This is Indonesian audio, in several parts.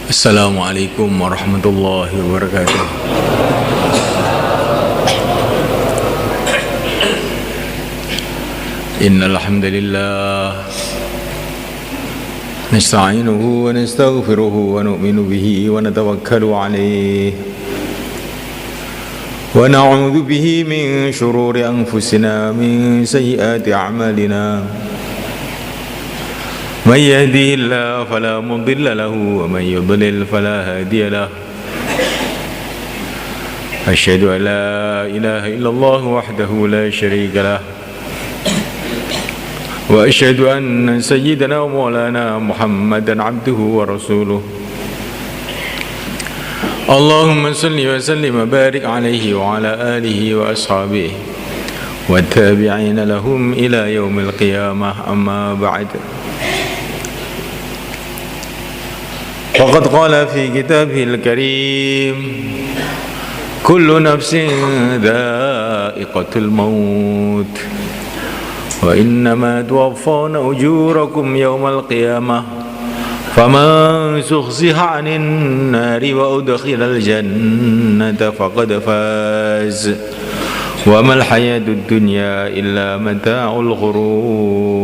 Assalamualaikum warahmatullahi wabarakatuh. Innal hamdalillah nasta'inuhu wa nastaghfiruhu wa nu'minu bihi wa natawakkalu alayhi wa na'udzu bihi min shururi anfusina min sayyiati a'malina. من يهده الله فلا مضل له ومن يضلل فلا هادي له أشهد أن لا إله إلا الله وحده لا شريك له وأشهد أن سيدنا ومولانا محمدا عبده ورسوله اللهم صل وسلم وبارك عليه وعلى آله وأصحابه والتابعين لهم إلى يوم القيامة أما بعد وقد قال في كتابه الكريم كل نفس ذائقة الموت وإنما توفون أجوركم يوم القيامة فمن زحزح عن النار وأدخل الجنة فقد فاز وما الحياة الدنيا إلا متاع الغرور.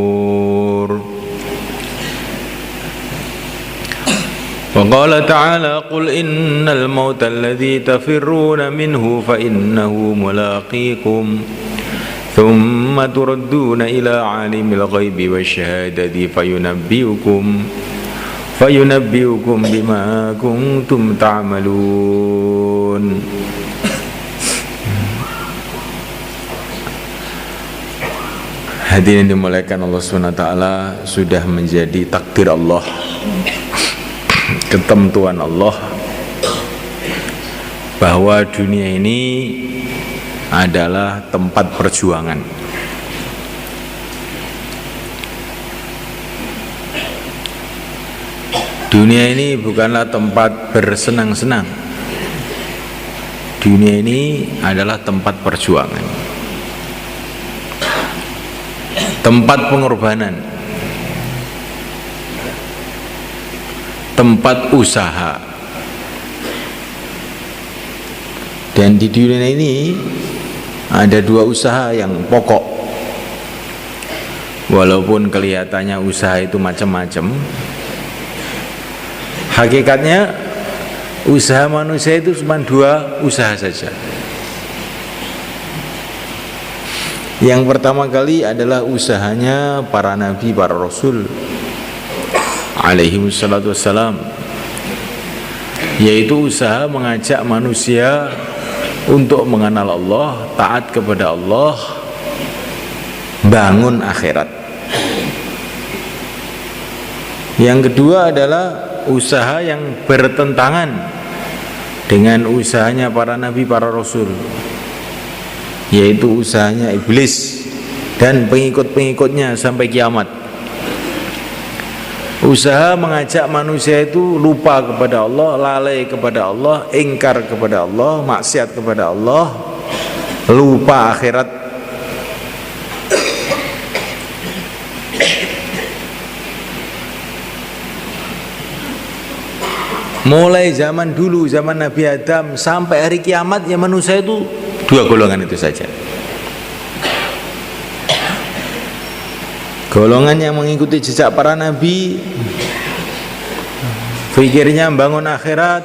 وقال تعالى قل إن الموت الذي تفرون منه فإنه ملاقيكم ثم تردون إلى عالم الغيب والشهادة فينبئكم بما كنتم تعملون. Hadirin dimuliakan Allah SWT, sudah menjadi takdir Allah, ketentuan Allah, bahwa dunia ini adalah tempat perjuangan. Dunia ini bukanlah tempat bersenang-senang. Dunia ini adalah tempat perjuangan, tempat pengorbanan, tempat usaha. Dan di dunia ini ada dua usaha yang pokok. Walaupun kelihatannya usaha itu macam-macam, hakikatnya usaha manusia itu cuma dua usaha saja. Yang pertama kali adalah usahanya para nabi, para rasul alaihi wassalatu wassalam, yaitu usaha mengajak manusia untuk mengenal Allah, taat kepada Allah, bangun akhirat. Yang kedua adalah usaha yang bertentangan dengan usahanya para nabi, para rasul, yaitu usahanya iblis dan pengikut-pengikutnya sampai kiamat. Usaha mengajak manusia itu lupa kepada Allah, lalai kepada Allah, ingkar kepada Allah, maksiat kepada Allah, lupa akhirat. Mulai zaman dulu, zaman Nabi Adam sampai hari kiamat, ya manusia itu dua golongan itu saja. Golongan yang mengikuti jejak para nabi, fikirnya membangun akhirat,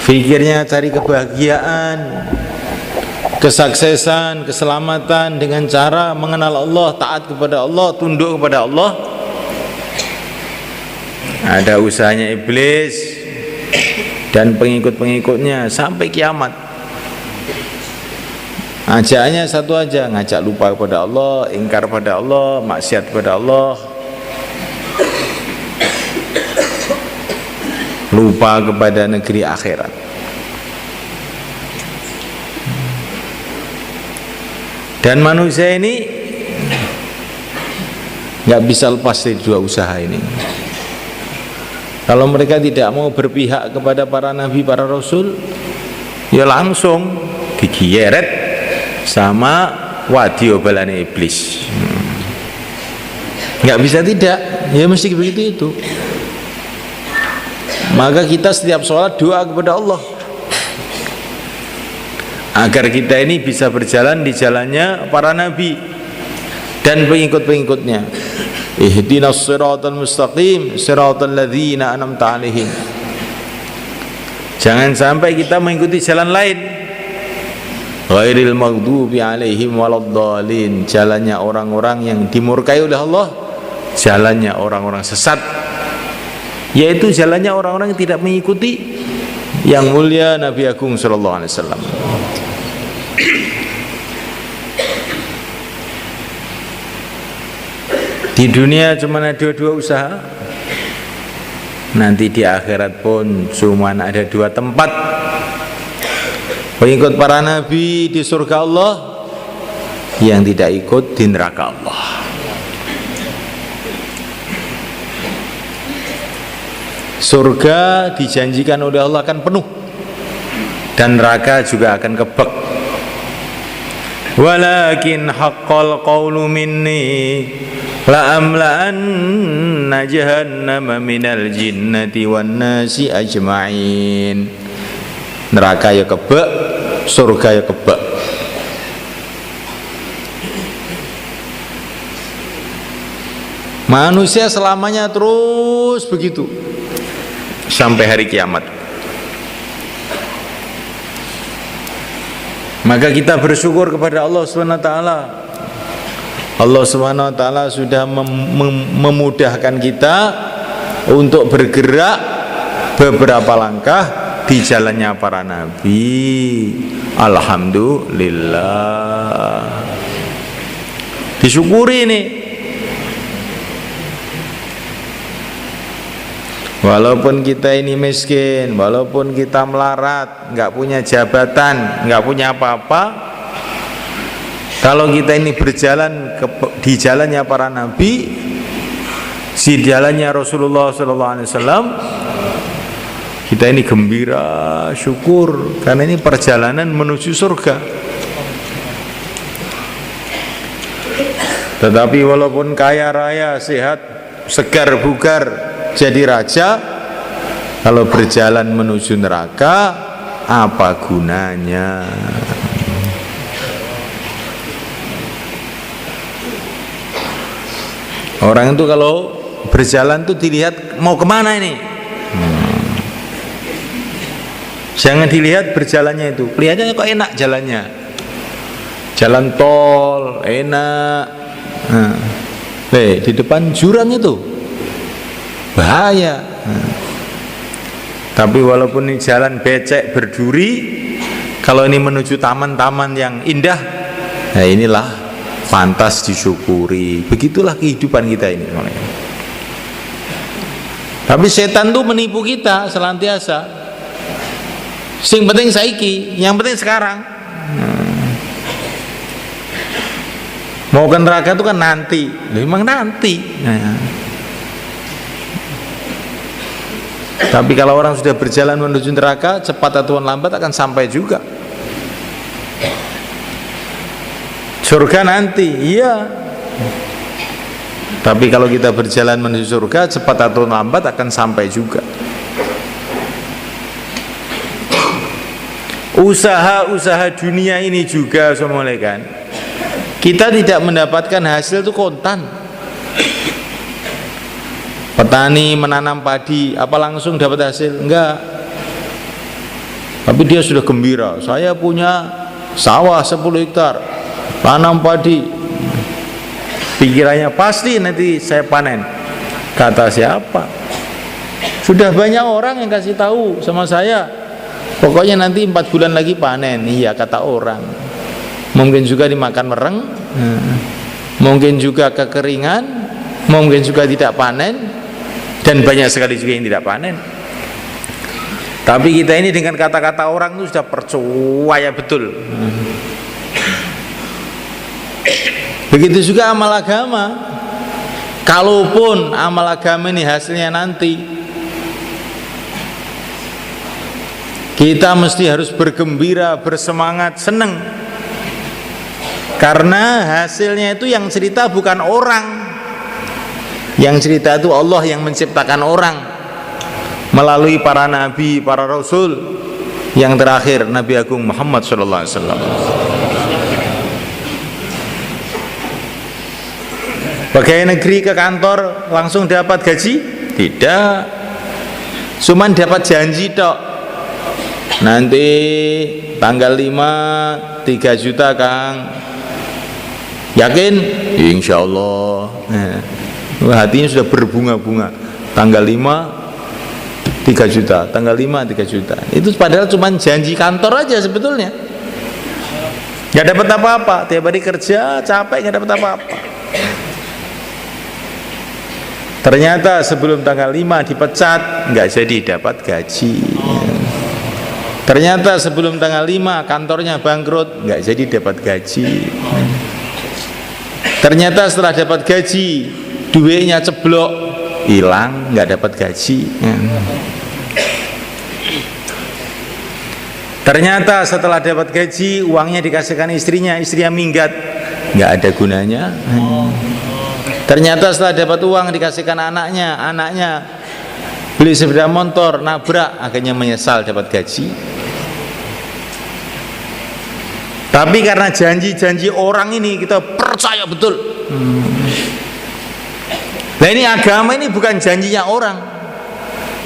fikirnya cari kebahagiaan, kesuksesan, keselamatan dengan cara mengenal Allah, taat kepada Allah, tunduk kepada Allah. Ada usahanya iblis dan pengikut-pengikutnya sampai kiamat. Ajakannya satu aja, ngajak lupa kepada Allah, ingkar pada Allah, maksiat kepada Allah, lupa kepada negeri akhirat. Dan manusia ini nggak bisa lepas dari dua usaha ini. Kalau mereka tidak mau berpihak kepada para nabi, para rasul, ya langsung digeret sama wadi obalane iblis. Nggak bisa tidak, ya mesti begitu itu. Maka kita setiap sholat doa kepada Allah agar kita ini bisa berjalan di jalannya para nabi dan pengikut-pengikutnya. Ihdinas siratal mustaqim siratal ladzina an'amta 'alaihim. Jangan sampai kita mengikuti jalan lain. Ghairil maghdubi 'alaihim waladdallin, jalannya orang-orang yang dimurkai oleh Allah, jalannya orang-orang sesat, yaitu jalannya orang-orang yang tidak mengikuti yang mulia Nabi Agung sallallahu alaihi wasallam. Di dunia cuma ada dua usaha, nanti di akhirat pun cuma ada dua tempat. Pengikut para nabi di surga Allah, yang tidak ikut di neraka Allah. Surga dijanjikan oleh Allah akan penuh, dan neraka juga akan kebek. Walakin haqqal qawlu minni la'amla'anna jahannama minal jinnati wan nasi ajma'in. Neraka ya kebek, surga ya kebek. Manusia selamanya terus begitu sampai hari kiamat. Maka kita bersyukur kepada Allah Subhanahu wa taala. Allah Subhanahu wa taala sudah memudahkan kita untuk bergerak beberapa langkah di jalannya para nabi. Alhamdulillah. Disyukuri ini. Walaupun kita ini miskin, walaupun kita melarat, nggak punya jabatan, nggak punya apa-apa, kalau kita ini berjalan di jalannya para nabi, di jalannya Rasulullah SAW, kita ini gembira, syukur, karena ini perjalanan menuju surga. Tetapi walaupun kaya raya, sehat, segar bugar, jadi raja, kalau berjalan menuju neraka, apa gunanya? Orang itu kalau berjalan tuh dilihat mau kemana ini. Jangan dilihat berjalannya itu, kelihatannya kok enak jalannya, jalan tol enak. Di depan jurang itu bahaya. Tapi walaupun ini jalan becek berduri, kalau ini menuju taman-taman yang indah, nah inilah pantas disyukuri. Begitulah kehidupan kita ini. Tapi setan tuh menipu kita selantiasa. Sing penting saiki, yang penting sekarang. Mau ke neraka itu kan nanti, memang nanti. Tapi kalau orang sudah berjalan menuju neraka, cepat atau lambat akan sampai juga. Surga nanti, iya. Tapi kalau kita berjalan menuju surga, cepat atau lambat akan sampai juga. Usaha-usaha dunia ini juga, kan, kita tidak mendapatkan hasil itu kontan. Petani menanam padi, apa langsung dapat hasil? Enggak. Tapi dia sudah gembira, saya punya sawah 10 hektar, tanam padi. Pikirannya pasti nanti saya panen. Kata siapa? Sudah banyak orang yang kasih tahu sama saya, pokoknya nanti 4 bulan lagi panen. Iya, kata orang. Mungkin juga dimakan mereng, mungkin juga kekeringan, mungkin juga tidak panen, dan banyak sekali juga yang tidak panen. Tapi kita ini dengan kata-kata orang itu sudah percaya betul. Begitu juga amal agama. Kalaupun amal agama ini hasilnya nanti, kita mesti harus bergembira, bersemangat, senang, karena hasilnya itu yang cerita bukan orang, yang cerita itu Allah yang menciptakan orang. melalui para nabi, para rasul, yang terakhir Nabi Agung Muhammad sallallahu alaihi wasallam. Pegawai negeri ke kantor langsung dapat gaji? Tidak. Cuman dapat janji tok. Nanti tanggal 5 3 juta Kang. Yakin? Insya Allah. Hatinya sudah berbunga-bunga. Tanggal 5 3 juta, tanggal 5 3 juta. Itu padahal cuma janji kantor aja sebetulnya. Gak dapat apa-apa. Tiap hari kerja capek gak dapat apa-apa. Ternyata sebelum tanggal 5 dipecat, gak jadi dapat gaji. Ternyata sebelum tanggal 5 kantornya bangkrut, gak jadi dapat gaji. Ternyata setelah dapat gaji, duitnya ceblok, hilang, gak dapat gaji. Ternyata setelah dapat gaji, uangnya dikasihkan istrinya minggat, nggak ada gunanya. Ternyata setelah dapat uang dikasihkan anaknya beli sepeda motor, nabrak, akhirnya menyesal dapat gaji. Tapi karena janji-janji orang ini kita percaya betul. Nah ini agama ini bukan janjinya orang,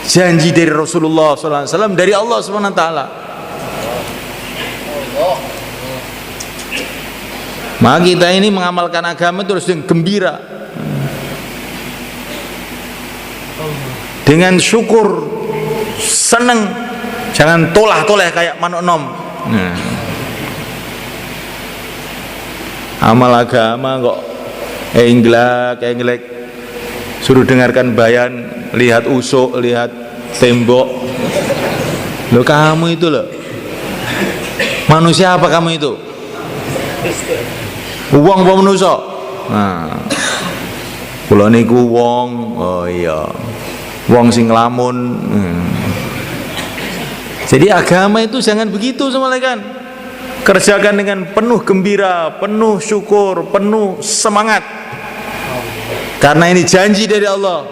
janji dari Rasulullah SAW, dari Allah SWT. Maka kita ini mengamalkan agama terus dengan gembira, dengan syukur, seneng, jangan tolah-toleh kayak manuk nom. Amal agama kok englek, suruh dengarkan bayan, lihat usuk, lihat tembok. Loh kamu itu loh, manusia apa kamu itu? Wong apa manusia? Nah, kula niku wong, oh iya, wong sing lamun. Jadi agama itu jangan begitu semalekan. Kerjakan dengan penuh gembira, penuh syukur, penuh semangat. Karena ini janji dari Allah.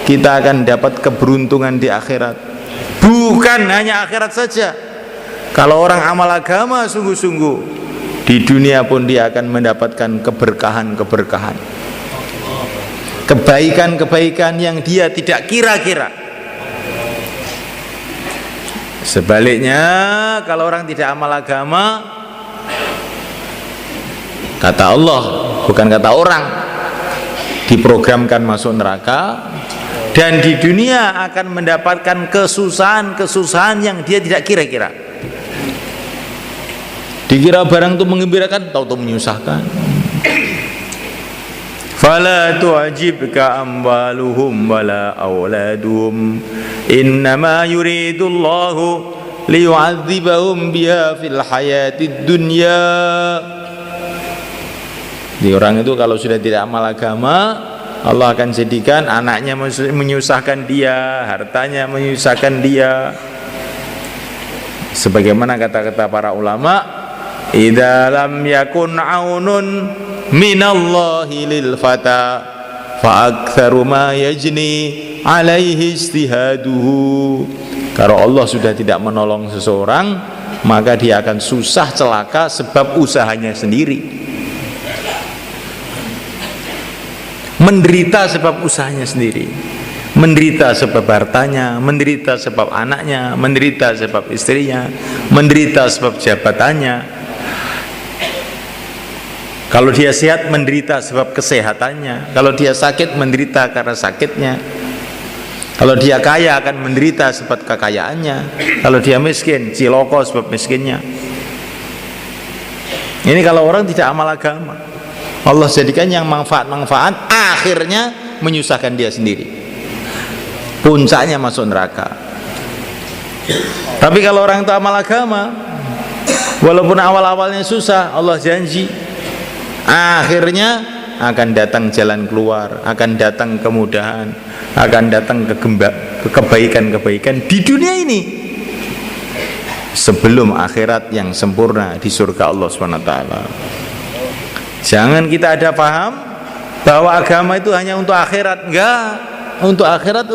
Kita akan dapat keberuntungan di akhirat. Bukan hanya akhirat saja. Kalau orang amal agama sungguh-sungguh, di dunia pun dia akan mendapatkan keberkahan-keberkahan, kebaikan-kebaikan yang dia tidak kira-kira. Sebaliknya, kalau orang tidak amal agama, kata Allah, bukan kata orang, diprogramkan masuk neraka, dan di dunia akan mendapatkan kesusahan-kesusahan yang dia tidak kira-kira. Dikira barang itu mengembirakan, tahu-tahu menyusahkan. Fala tu'jibka amwaluhum wala auladuhum innama yuridullahu liyu'adzibahum biha fil hayatid dunya. Di orang itu kalau sudah tidak amal agama, Allah akan jadikan anaknya menyusahkan dia, hartanya menyusahkan dia. Sebagaimana kata-kata para ulama, idza lam yakun aunun minallahi lil fata fa aktsaru ma yajni alaihi ijtihaduhu. Kalau Allah sudah tidak menolong seseorang, maka dia akan susah celaka sebab usahanya sendiri, menderita sebab usahanya sendiri, menderita sebab hartanya, menderita sebab anaknya, menderita sebab istrinya, menderita sebab jabatannya. Kalau dia sehat, menderita sebab kesehatannya. Kalau dia sakit, menderita karena sakitnya. Kalau dia kaya, akan menderita sebab kekayaannya. Kalau dia miskin, ciloko sebab miskinnya. Ini kalau orang tidak amal agama, Allah jadikan yang manfaat-manfaat akhirnya menyusahkan dia sendiri, puncaknya masuk neraka. Tapi kalau orang itu amal agama, walaupun awal-awalnya susah, Allah janji akhirnya akan datang jalan keluar, akan datang kemudahan, akan datang kebaikan-kebaikan di dunia ini sebelum akhirat yang sempurna di surga Allah SWT. Jangan kita ada paham bahwa agama itu hanya untuk akhirat. Enggak, untuk akhirat,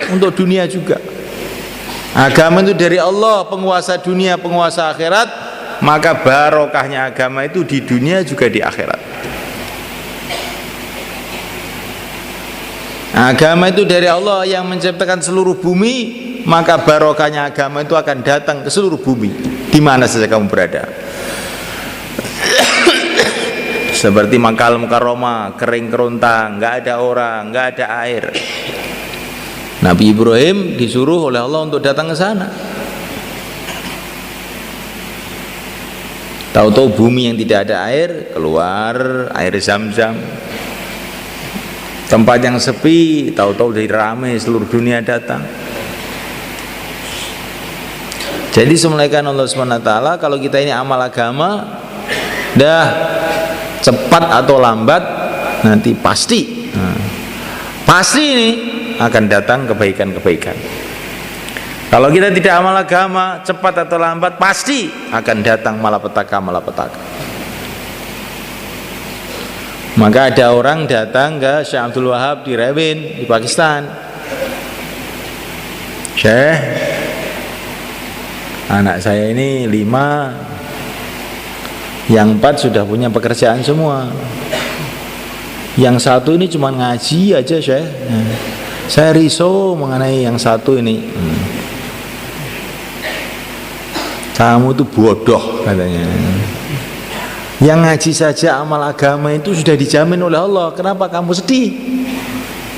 untuk dunia juga. Agama itu dari Allah, penguasa dunia, penguasa akhirat, maka barokahnya agama itu di dunia juga di akhirat. Agama itu dari Allah yang menciptakan seluruh bumi, maka barokahnya agama itu akan datang ke seluruh bumi di mana saja kamu berada. Seperti Makkah Mukarramah, kering kerontang, nggak ada orang, nggak ada air. Nabi Ibrahim disuruh oleh Allah untuk datang ke sana. Tahu-tahu bumi yang tidak ada air, keluar air Zam-Zam. Tempat yang sepi, tahu-tahu jadi ramai, seluruh dunia datang. Jadi semulaikan Allah SWT, kalau kita ini amal agama, dah cepat atau lambat nanti pasti ini akan datang kebaikan-kebaikan. Kalau kita tidak amal agama, cepat atau lambat pasti akan datang malapetaka. Maka ada orang datang ke Syekh Abdul Wahab di Rawin di Pakistan. Syekh, anak saya ini 5, yang 4 sudah punya pekerjaan semua, yang 1 ini cuma ngaji aja Syekh. Saya risau mengenai yang 1 ini. Kamu tuh bodoh katanya. Yang ngaji saja amal agama itu sudah dijamin oleh Allah. Kenapa kamu sedih?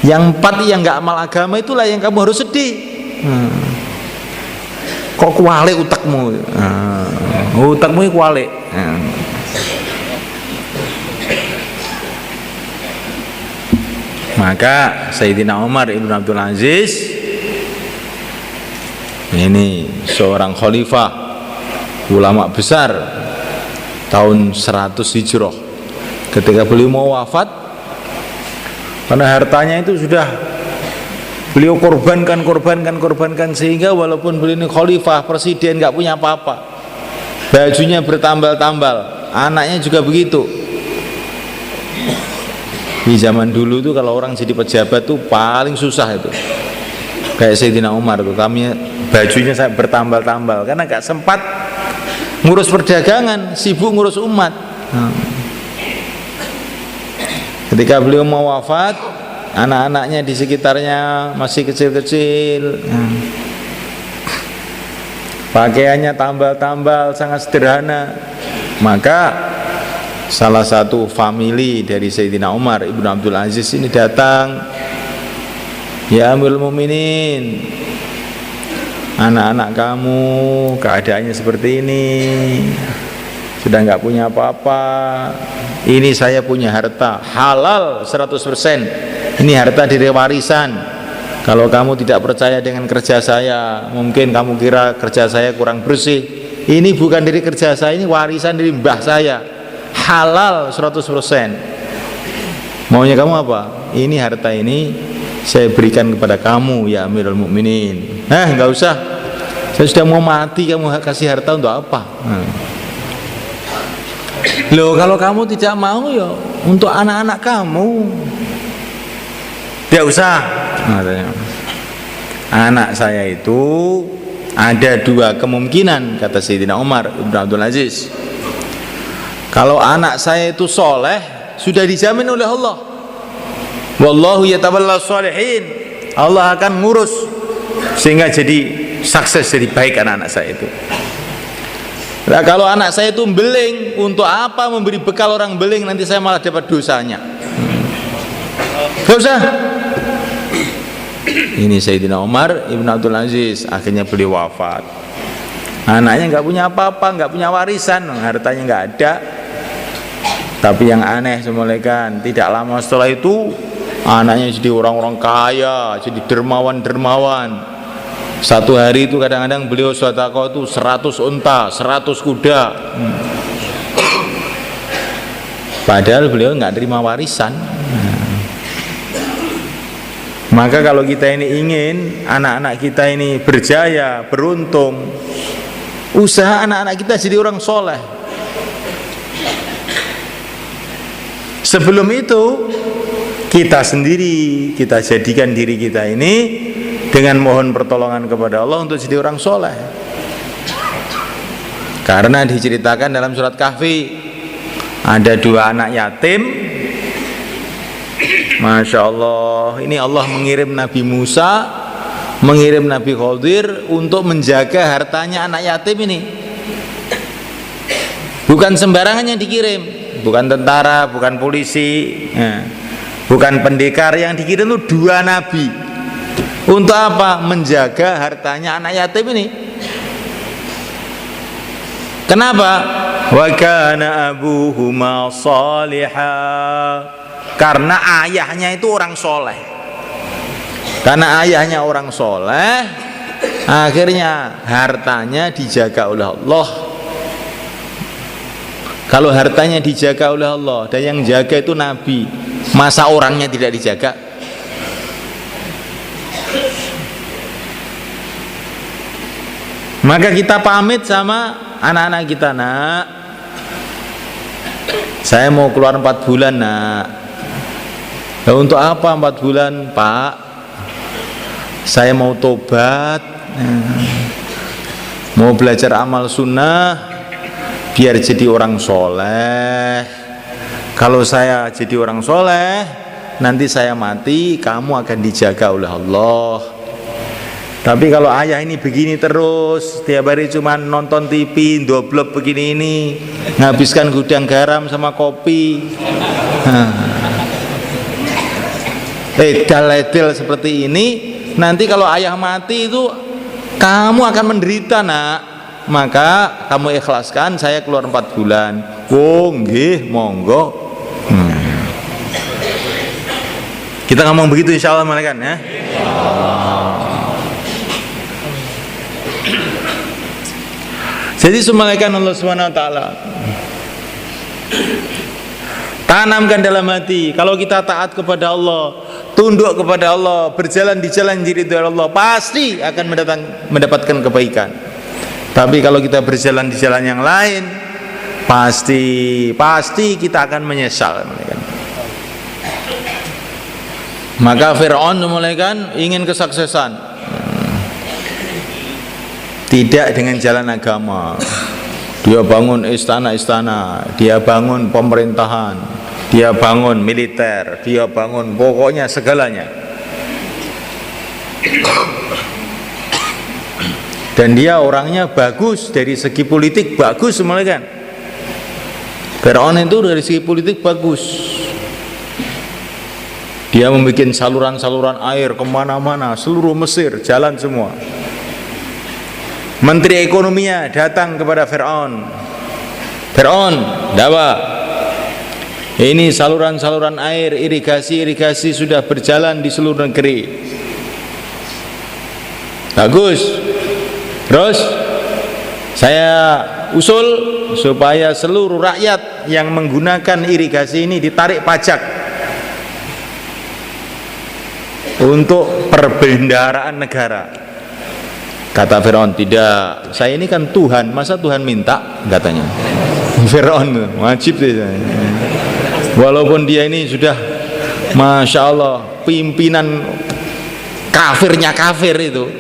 Yang 4 yang nggak amal agama itulah yang kamu harus sedih. Kok kuale utakmu? Utakmu ini kuale. Maka Sayyidina Umar Ibn Abdul Aziz ini seorang khalifah, ulama besar, tahun 100 Hijrah, ketika beliau mau wafat, karena hartanya itu sudah beliau korbankan sehingga walaupun beliau ini khalifah, presiden, nggak punya apa-apa, bajunya bertambal-tambal, anaknya juga begitu. Di zaman dulu itu kalau orang jadi pejabat tuh paling susah itu, kayak Sayyidina Umar tuh, kami bajunya saya bertambal-tambal karena nggak sempat ngurus perdagangan, sibuk ngurus umat. Ketika beliau mau wafat, anak-anaknya di sekitarnya masih kecil-kecil, pakaiannya tambal-tambal, sangat sederhana. Maka salah satu famili dari Sayyidina Umar Ibn Abdul Aziz ini datang, ya Amirul Mukminin, anak-anak kamu keadaannya seperti ini, sudah nggak punya apa-apa. Ini saya punya harta halal 100%. Ini harta dari warisan. Kalau kamu tidak percaya dengan kerja saya, mungkin kamu kira kerja saya kurang bersih. Ini bukan dari kerja saya, ini warisan dari mbah saya, halal 100%. Maunya kamu apa? Ini harta ini saya berikan kepada kamu ya Amirul Mukminin. Nggak usah, saya sudah mau mati, kamu kasih harta untuk apa? Loh, kalau kamu tidak mau ya untuk anak-anak kamu. Tidak usah. Anak saya itu ada 2 kemungkinan, kata Sayyidina Umar Ibn Abdul Aziz. Kalau anak saya itu soleh, sudah dijamin oleh Allah. Wallahu yatawalla sholihin. Allah akan ngurus sehingga jadi sukses, jadi baik anak-anak saya itu. Nah, kalau anak saya itu beling, untuk apa memberi bekal orang beling, nanti saya malah dapat dosanya. Gak usah. Ini Sayyidina Umar Ibn Abdul Aziz, akhirnya beliau wafat. Anaknya nggak punya apa-apa, nggak punya warisan, hartanya nggak ada. Tapi yang aneh semulaikan, tidak lama setelah itu anaknya jadi orang-orang kaya, jadi dermawan-dermawan. Satu hari itu kadang-kadang beliau sedekah itu 100 unta, 100 kuda. Padahal beliau nggak terima warisan. Maka kalau kita ini ingin anak-anak kita ini berjaya, beruntung, usaha anak-anak kita jadi orang soleh. Sebelum itu kita sendiri, kita jadikan diri kita ini dengan mohon pertolongan kepada Allah untuk jadi orang soleh. Karena diceritakan dalam surat Kahfi ada 2 anak yatim. Masya Allah, ini Allah mengirim Nabi Musa, mengirim Nabi Khidir untuk menjaga hartanya anak yatim ini. Bukan sembarangan yang dikirim, bukan tentara, bukan polisi, bukan pendekar. Yang dikirim itu 2 nabi. Untuk apa? Menjaga hartanya anak yatim ini. Kenapa? Wa kana abuhuma salihah. Karena ayahnya itu orang soleh. Karena ayahnya orang soleh, akhirnya hartanya dijaga oleh Allah. Kalau hartanya dijaga oleh Allah dan yang jaga itu Nabi, masa orangnya tidak dijaga? Maka kita pamit sama anak-anak kita, nak, saya mau keluar 4 bulan, nak. Nah, untuk apa 4 bulan, Pak? Saya mau tobat, mau belajar amal sunnah, biar jadi orang soleh. Kalau saya jadi orang soleh, nanti saya mati, kamu akan dijaga oleh Allah. Tapi kalau ayah ini begini terus, tiap hari cuma nonton TV, doblok begini ini, nghabiskan gudang garam sama kopi, edal-edal seperti ini, nanti kalau ayah mati itu kamu akan menderita, nak. Maka kamu ikhlaskan saya keluar 4 bulan. Oh nggih, monggo. Kita ngomong begitu insya Allah kan ya. Jadi semalakan Allah SWT tanamkan dalam hati, kalau kita taat kepada Allah, tunduk kepada Allah, berjalan di jalan diridhoi Allah, pasti akan mendapatkan kebaikan. Tapi kalau kita berjalan di jalan yang lain, pasti kita akan menyesal. Maka Fir'aun semalakan ingin kesuksesan, tidak dengan jalan agama. Dia bangun istana-istana, dia bangun pemerintahan, dia bangun militer, dia bangun pokoknya segalanya. Dan dia orangnya bagus dari segi politik, bagus semua kan. Fir'aun itu dari segi politik bagus. Dia membuat saluran-saluran air kemana-mana, seluruh Mesir jalan semua. Menteri ekonominya datang kepada Fir'aun. Fir'aun, dawa, ini saluran-saluran air, irigasi sudah berjalan di seluruh negeri. Bagus. Terus saya usul supaya seluruh rakyat yang menggunakan irigasi ini ditarik pajak untuk perbendaharaan negara. Kata Fir'aun, tidak, saya ini kan Tuhan, masa Tuhan minta, katanya. Fir'aun wajib sih. Walaupun dia ini sudah Masya Allah pimpinan kafirnya kafir itu,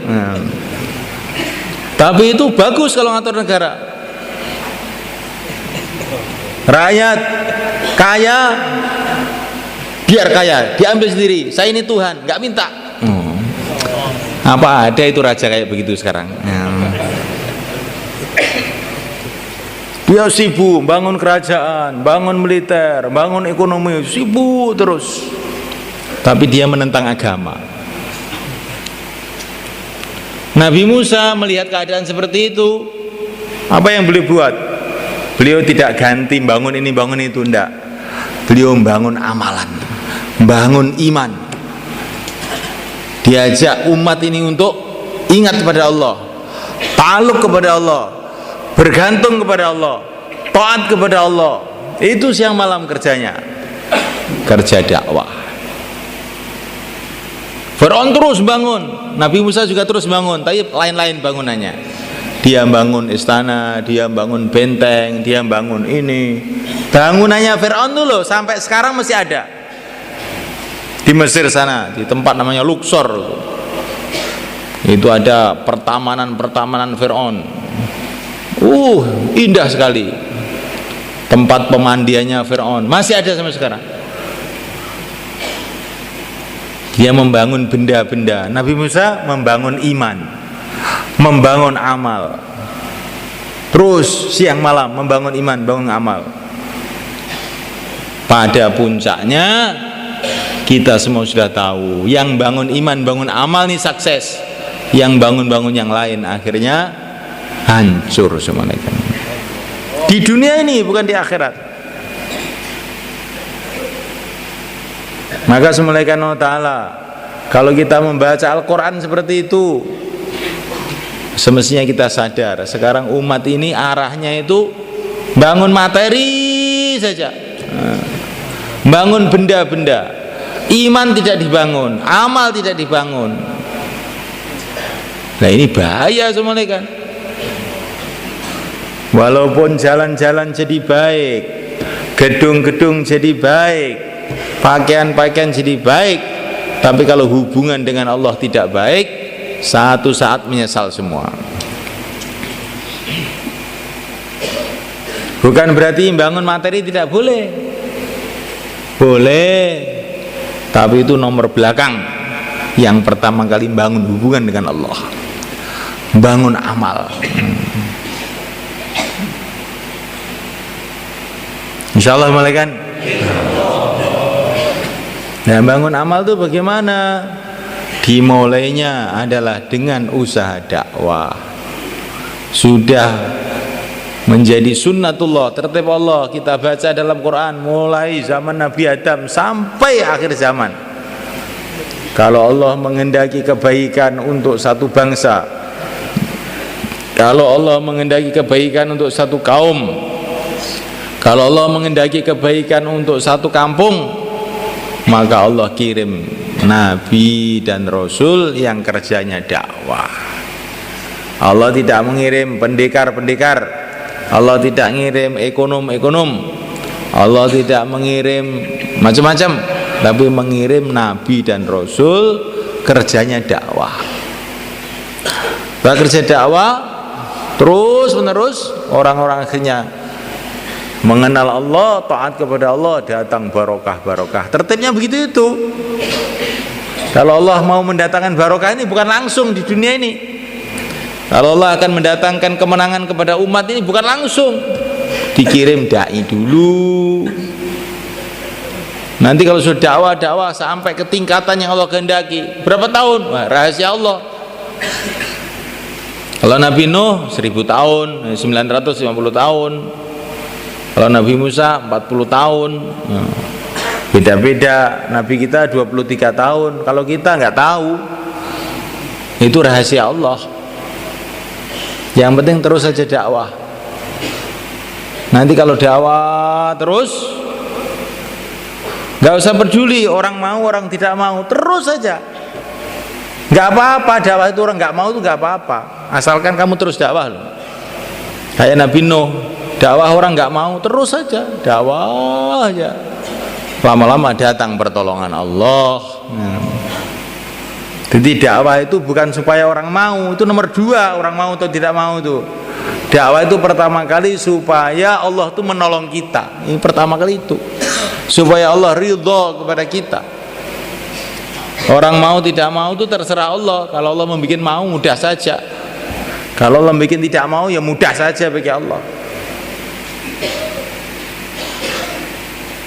tapi itu bagus kalau ngatur negara. Rakyat kaya, biar kaya, diambil sendiri, saya ini Tuhan, nggak minta. Apa ada itu raja kayak begitu sekarang? Dia sibuk bangun kerajaan, bangun militer, bangun ekonomi, sibuk terus. Tapi dia menentang agama. Nabi Musa melihat keadaan seperti itu, apa yang beliau buat? Beliau tidak ganti bangun ini bangun itu, enggak. Beliau membangun amalan, membangun iman. Diajak umat ini untuk ingat kepada Allah, ta'alluq kepada Allah, bergantung kepada Allah, taat kepada Allah. Itu siang malam kerjanya, kerja dakwah. Fir'aun terus bangun, Nabi Musa juga terus bangun, tapi lain-lain bangunannya. Dia bangun istana, dia bangun benteng, dia bangun ini. Bangunannya Fir'aun dulu sampai sekarang masih ada di Mesir sana, di tempat namanya Luxor. Itu ada pertamanan Fir'aun. Indah sekali. Tempat pemandiannya Fir'aun masih ada sampai sekarang. Dia membangun benda-benda. Nabi Musa membangun iman, membangun amal. Terus siang malam membangun iman, bangun amal. Pada puncaknya kita semua sudah tahu, yang bangun iman, bangun amal nih sukses. Yang bangun-bangun yang lain akhirnya hancur semuanya. Di dunia ini bukan di akhirat. Maka semulaikan Allah Ta'ala, kalau kita membaca Al-Quran seperti itu, semestinya kita sadar sekarang umat ini arahnya itu bangun materi saja, bangun benda-benda. Iman tidak dibangun, amal tidak dibangun. Nah ini bahaya semuanya kan. Walaupun jalan-jalan jadi baik, gedung-gedung jadi baik, pakaian-pakaian jadi baik, tapi kalau hubungan dengan Allah tidak baik, satu saat menyesal semua. Bukan berarti bangun materi tidak boleh. Boleh, tapi itu nomor belakang. Yang pertama kali bangun hubungan dengan Allah, bangun amal. Insyaallah malaikat. Nah, bangun amal itu bagaimana? Dimulainya adalah dengan usaha dakwah. Sudah menjadi sunnatullah, tertib Allah, kita baca dalam Quran mulai zaman Nabi Adam sampai akhir zaman. Kalau Allah menghendaki kebaikan untuk satu bangsa, kalau Allah menghendaki kebaikan untuk satu kaum, kalau Allah menghendaki kebaikan untuk satu kampung, maka Allah kirim Nabi dan Rasul yang kerjanya dakwah. Allah tidak mengirim pendekar-pendekar, Allah tidak mengirim ekonom-ekonom, Allah tidak mengirim macam-macam, tapi mengirim Nabi dan Rasul kerjanya dakwah. Kerja dakwah terus menerus, orang-orang akhirnya mengenal Allah, taat kepada Allah, datang barokah-barokah. Tertibnya begitu itu. Kalau Allah mau mendatangkan barokah ini bukan langsung di dunia ini. Kalau Allah akan mendatangkan kemenangan kepada umat ini bukan langsung. Dikirim dai dulu. Nanti kalau sudah dakwah sampai ke tingkatan yang Allah kehendaki, berapa tahun? Wah, rahasia Allah. Kalau Nabi Nuh 1000 tahun, 950 tahun. Kalau Nabi Musa 40 tahun. Beda-beda. Nabi kita 23 tahun. Kalau kita nggak tahu. Itu rahasia Allah. Yang penting terus saja dakwah. Nanti kalau dakwah terus, nggak usah peduli orang mau orang tidak mau, terus saja. Nggak apa-apa dakwah itu, orang nggak mau itu nggak apa-apa. Asalkan kamu terus dakwah loh. Kayak Nabi Nuh, dakwah orang nggak mau, terus saja dakwah aja. Lama-lama datang pertolongan Allah. Jadi dakwah itu bukan supaya orang mau, itu nomor 2, orang mau atau tidak mau itu. Dakwah itu pertama kali supaya Allah itu menolong kita. Ini pertama kali itu. Supaya Allah ridho kepada kita. Orang mau tidak mau itu terserah Allah. Kalau Allah membuat mau, mudah saja. Kalau Allah membuat tidak mau, ya mudah saja bagi Allah.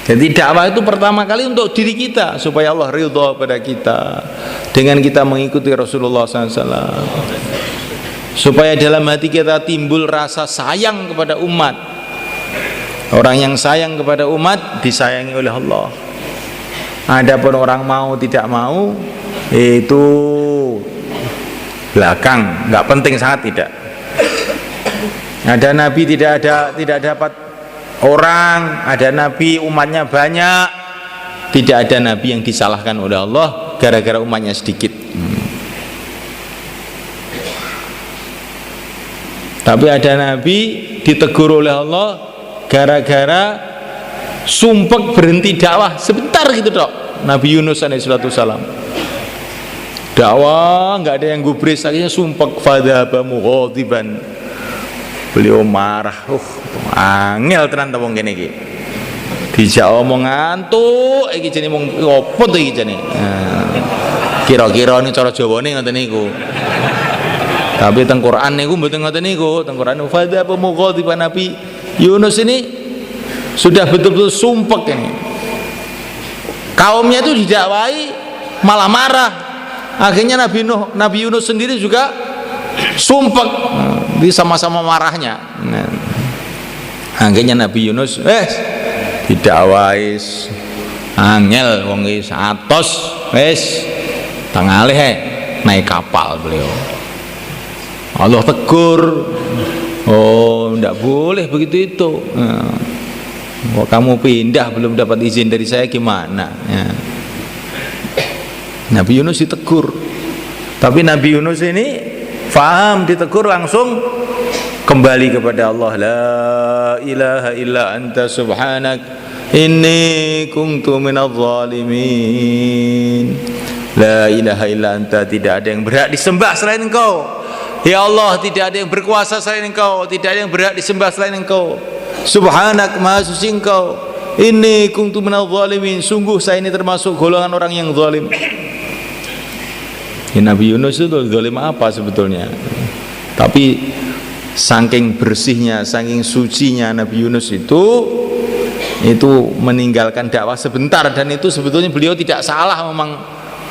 Jadi dakwah itu pertama kali untuk diri kita, supaya Allah ridho pada kita dengan kita mengikuti Rasulullah SAW. Supaya dalam hati kita timbul rasa sayang kepada umat. Orang yang sayang kepada umat disayangi oleh Allah. Adapun orang mau tidak mau itu belakang, nggak penting, sangat tidak. Ada nabi tidak dapat orang, ada nabi umatnya banyak, tidak ada nabi yang disalahkan oleh Allah gara-gara umatnya sedikit. Tapi ada nabi ditegur oleh Allah gara-gara sumpek berhenti dakwah sebentar gitu dok. Nabi Yunus alaihissalam dakwah nggak ada yang gubris, akhirnya sumpah fadhaba mughadiban. Beliau marah, angel tenan ta wong kene iki. Dijak omong ngantuk iki jenenge mung opo to iki jenenge. Kira-kira ning cara Jawane ngoten niku. Tapi teng Quran niku mboten ngoten niku. Teng Quran fadhaba mughadiban, Nabi Yunus ini sudah betul-betul sumpah ini. Kaumnya itu didakwai malah marah. Akhirnya Nabi Yunus sendiri juga sumpah, di sama-sama marahnya. Akhirnya Nabi Yunus didakwai angel wong wis atos wis tangalih naik kapal beliau. Allah tegur, oh ndak boleh begitu itu. Kamu pindah belum dapat izin dari saya gimana ya. Nabi Yunus ditegur, tapi Nabi Yunus ini faham, ditegur langsung kembali kepada Allah. La ilaha illa anta subhanak inni kuntu minadh dhalimin. La ilaha illa anta, tidak ada yang berhak disembah selain Engkau. Ya Allah, tidak ada yang berkuasa selain Engkau, tidak ada yang berhak disembah selain Engkau. Subhanak, maha suci Engkau. Inni kuntu minadh dhalimin, sungguh saya ini termasuk golongan orang yang zalim. Ya, Nabi Yunus itu zalim apa sebetulnya? Tapi saking bersihnya, saking sucinya Nabi Yunus itu meninggalkan dakwah sebentar, dan itu sebetulnya beliau tidak salah, memang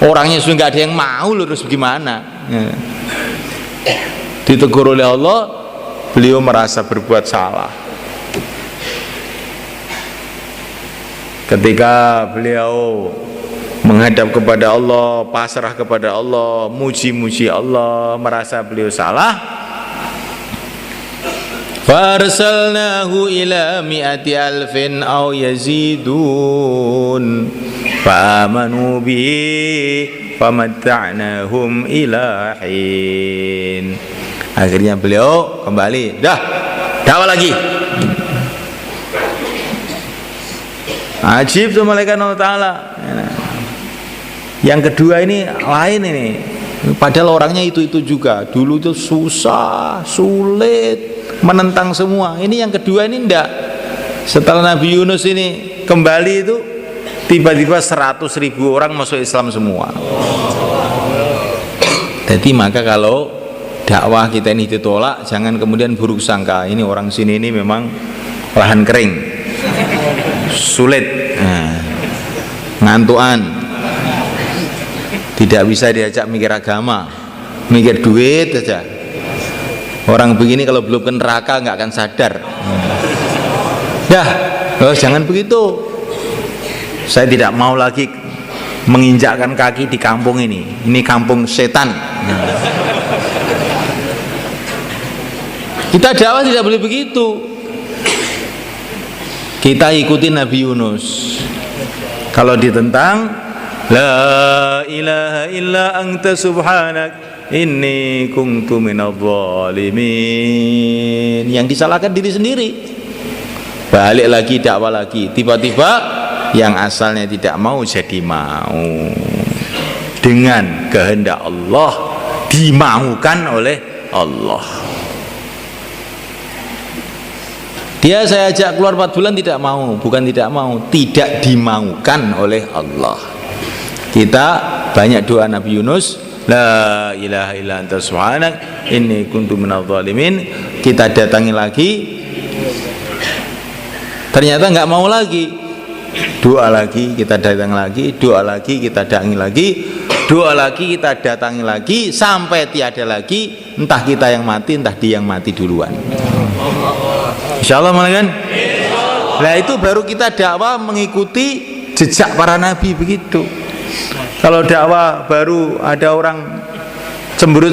orangnya sudah nggak ada yang mau, terus bagaimana? Ya. Ditegur oleh Allah, beliau merasa berbuat salah. Ketika beliau menghadap kepada Allah, pasrah kepada Allah, muji-muji Allah, merasa beliau salah, farsalnahu ila mi'ati alfin aw yazidun fa'amanu bihi famatta'nahum ila hin. Akhirnya beliau kembali, dah dakwah lagi. Ajib tuh malaikat Allah Ta'ala. Yang kedua ini lain ini, padahal orangnya itu juga. Dulu itu susah, sulit, menentang semua. Ini yang kedua ini enggak. Setelah Nabi Yunus ini kembali itu, tiba-tiba 100.000 orang masuk Islam semua. Jadi maka kalau dakwah kita ini ditolak, jangan kemudian buruk sangka. Ini orang sini ini memang lahan kering, sulit, ngantuan, tidak bisa diajak mikir agama, mikir duit saja. Orang begini kalau belum ke neraka nggak akan sadar. Jangan begitu. Saya tidak mau lagi menginjakkan kaki di kampung ini. Ini kampung setan. Kita dakwah tidak boleh begitu. Kita ikuti Nabi Yunus. Kalau ditentang, la ilaha illa anta subhanak inni kuntu minadh dhalimin. Yang disalahkan diri sendiri. Balik lagi, dakwah lagi. Tiba-tiba yang asalnya tidak mau jadi mau. Dengan kehendak Allah, dimaukan oleh Allah. Dia saya ajak keluar 4 bulan tidak mau, bukan tidak mau, tidak dimaukan oleh Allah. Kita banyak doa Nabi Yunus, la ilaha illa anta subhanak inni kuntu minadh dhalimin. Kita datangi lagi, ternyata nggak mau lagi. Doa lagi, kita datang lagi, doa lagi, kita datangi lagi, doa lagi, kita datangi lagi, sampai tiada lagi, entah kita yang mati, entah dia yang mati duluan. Insyaallah kan? Nah itu baru kita dakwah mengikuti jejak para nabi begitu. Kalau dakwah baru ada orang cemberut